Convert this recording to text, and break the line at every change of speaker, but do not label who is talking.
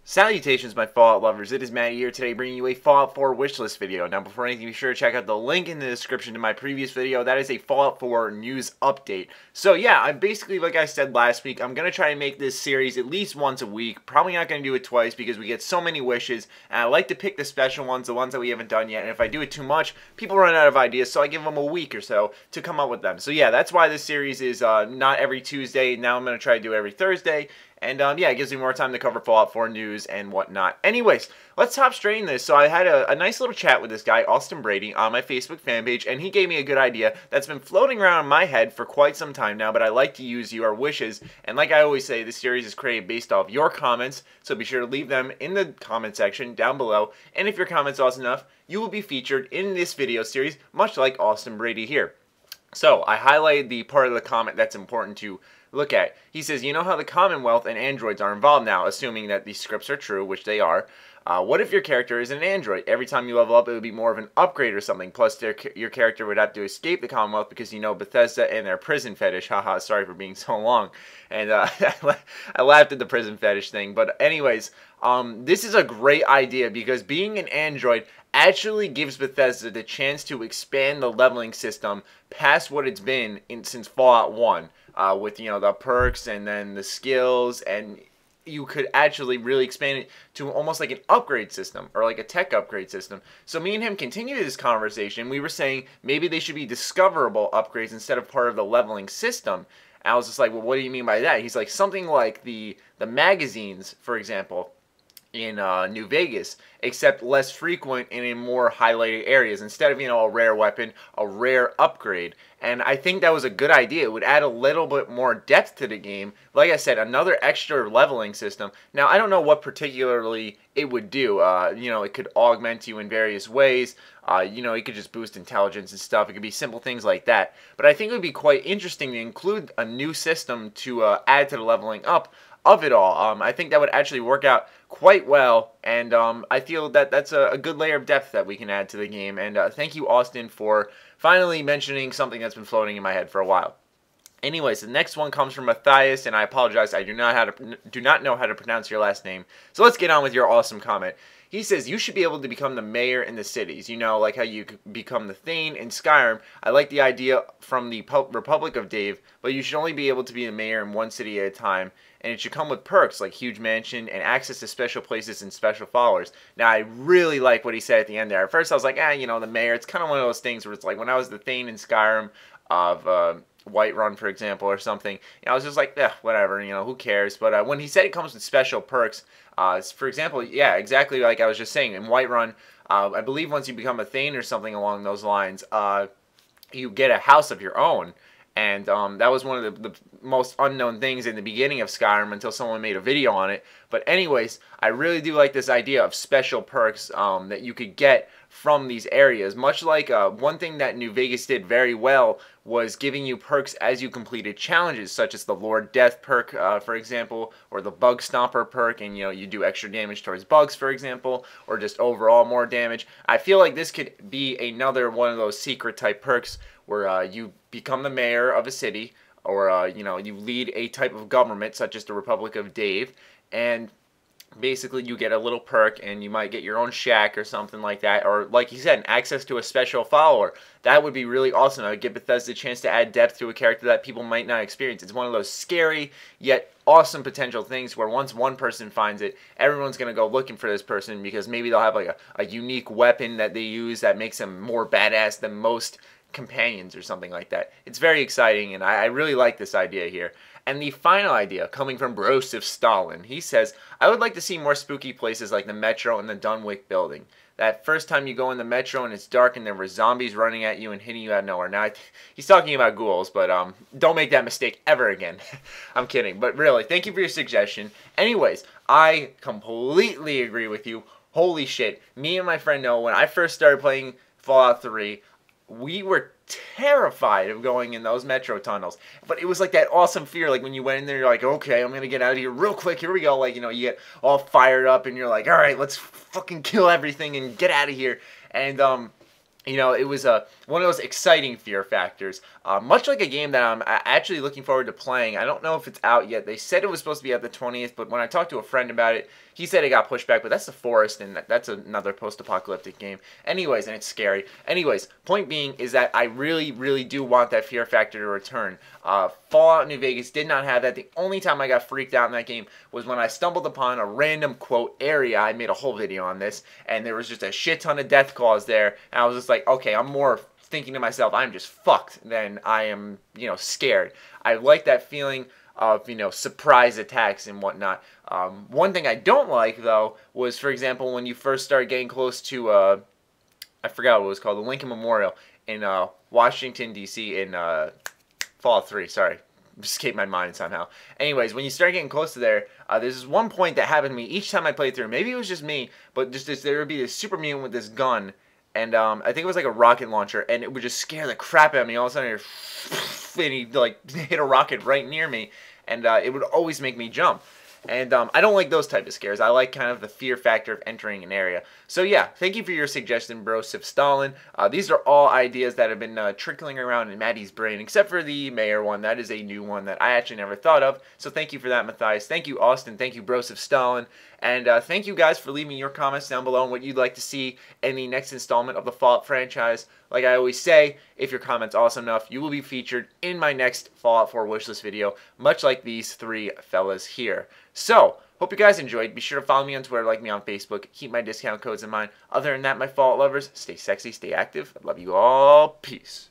Salutations, my Fallout lovers. It is Matty here today bringing you a Fallout 4 wishlist video. Now, before anything, be sure to check out the link in the description to my previous video. That is a Fallout 4 news update. So, yeah, I'm basically, like I said last week, I'm going to try and make this series at least once a week. Probably not going to do it twice because we get so many wishes. And I like to pick the special ones, the ones that we haven't done yet. And if I do it too much, people run out of ideas, so I give them a week or so to come up with them. So, yeah, that's why this series is not every Tuesday. Now I'm going to try to do it every Thursday. And, yeah, it gives me more time to cover Fallout 4 news and whatnot. Anyways, let's hop straight in this. So I had a nice little chat with this guy, Austin Brady, on my Facebook fan page, and he gave me a good idea that's been floating around in my head for quite some time now, but I like to use your wishes. And like I always say, this series is created based off your comments, so be sure to leave them in the comment section down below. And if your comment's awesome enough, you will be featured in this video series, much like Austin Brady here. So I highlighted the part of the comment that's important to look at. He says, you know how the Commonwealth and androids are involved now, assuming that these scripts are true, which they are. What if your character is an android? Every time you level up, it would be more of an upgrade or something. Plus, your character would have to escape the Commonwealth because you know Bethesda and their prison fetish. Haha, sorry for being so long. And I laughed at the prison fetish thing. But anyways, this is a great idea because being an android actually gives Bethesda the chance to expand the leveling system past what it's been since Fallout 1. With, you know, the perks and then the skills, and you could actually really expand it to almost like an upgrade system or like a tech upgrade system. So me and him continued this conversation. We were saying maybe they should be discoverable upgrades instead of part of the leveling system. And I was just like, well, what do you mean by that? He's like, something like the magazines, for example, in New Vegas, except less frequent and in more highlighted areas. Instead of, you know, a rare weapon, a rare upgrade. And I think that was a good idea. It would add a little bit more depth to the game. Like I said, another extra leveling system. Now, I don't know what particularly it would do. You know, it could augment you in various ways. You know, it could just boost intelligence and stuff. It could be simple things like that. But I think it would be quite interesting to include a new system to add to the leveling up of it all. I think that would actually work out quite well, and I feel that that's a good layer of depth that we can add to the game. And thank you, Austin, for finally mentioning something that's been floating in my head for a while. Anyways, the next one comes from Matthias, and I apologize, I do not know how to pronounce your last name. So let's get on with your awesome comment. He says, you should be able to become the mayor in the cities. You know, like how you become the Thane in Skyrim. I like the idea from the Republic of Dave, but you should only be able to be the mayor in one city at a time. And it should come with perks like huge mansion and access to special places and special followers. Now, I really like what he said at the end there. At first, I was like, you know, the mayor. It's kind of one of those things where it's like when I was the Thane in Skyrim of Whiterun, for example, or something. You know, I was just like, whatever, you know, who cares? But when he said it comes with special perks, for example, yeah, exactly like I was just saying, in Whiterun, I believe once you become a Thane or something along those lines, you get a house of your own. And that was one of the most unknown things in the beginning of Skyrim until someone made a video on it. But anyways, I really do like this idea of special perks that you could get from these areas. Much like one thing that New Vegas did very well was giving you perks as you completed challenges, such as the Lord Death perk, for example, or the Bug Stomper perk, and you know, you do extra damage towards bugs, for example, or just overall more damage. I feel like this could be another one of those secret type perks where you become the mayor of a city, or you know, you lead a type of government such as the Republic of Dave, and basically you get a little perk and you might get your own shack or something like that, or like you said, access to a special follower. That would be really awesome. It would give Bethesda a chance to add depth to a character that people might not experience. It's one of those scary yet awesome potential things where once one person finds it, everyone's going to go looking for this person because maybe they'll have like a unique weapon that they use that makes them more badass than most companions or something like that. It's very exciting, and I really like this idea here. And the final idea, coming from Brosif Stalin, he says, I would like to see more spooky places like the Metro and the Dunwich building. That first time you go in the Metro and it's dark and there were zombies running at you and hitting you out of nowhere. Now, he's talking about ghouls, but don't make that mistake ever again. I'm kidding. But really, thank you for your suggestion. Anyways, I completely agree with you. Holy shit. Me and my friend Noah, when I first started playing Fallout 3, we were terrified of going in those metro tunnels. But it was like that awesome fear, like when you went in there, you're like, okay, I'm gonna get out of here real quick, here we go. Like, you know, you get all fired up and you're like, all right, let's fucking kill everything and get out of here. And you know, it was one of those exciting fear factors. Much like a game that I'm actually looking forward to playing. I don't know if it's out yet. They said it was supposed to be out the 20th, but when I talked to a friend about it, He said it got pushed back, but that's the forest, and that's another post-apocalyptic game. Anyways, and it's scary. Anyways, point being is that I really, really do want that fear factor to return. Fallout New Vegas did not have that. The only time I got freaked out in that game was when I stumbled upon a random, quote, area. I made a whole video on this, and there was just a shit ton of death claws there, and I was just like, okay, I'm more thinking to myself, I'm just fucked than I am, scared. I like that feeling of, surprise attacks and whatnot. One thing I don't like, though, was, for example, when you first start getting close to, I forgot what it was called, the Lincoln Memorial in Washington, D.C., in Fallout 3, sorry. Escaped my mind somehow. Anyways, when you start getting close to there, there's this one point that happened to me each time I played through. Maybe it was just me, but there would be this super mutant with this gun, and I think it was like a rocket launcher, and it would just scare the crap out of me. All of a sudden, and he like hit a rocket right near me, and it would always make me jump. And I don't like those type of scares. I like kind of the fear factor of entering an area. So yeah, thank you for your suggestion, Brosif Stalin. These are all ideas that have been trickling around in Matty's brain, except for the mayor one. That is a new one that I actually never thought of. So thank you for that, Matthias. Thank you, Austin. Thank you, Brosif Stalin. And thank you guys for leaving your comments down below on what you'd like to see in the next installment of the Fallout franchise. Like I always say, if your comment's awesome enough, you will be featured in my next Fallout 4 wishlist video, much like these three fellas here. So, hope you guys enjoyed. Be sure to follow me on Twitter, like me on Facebook. Keep my discount codes in mind. Other than that, my Fallout lovers, stay sexy, stay active. I love you all. Peace.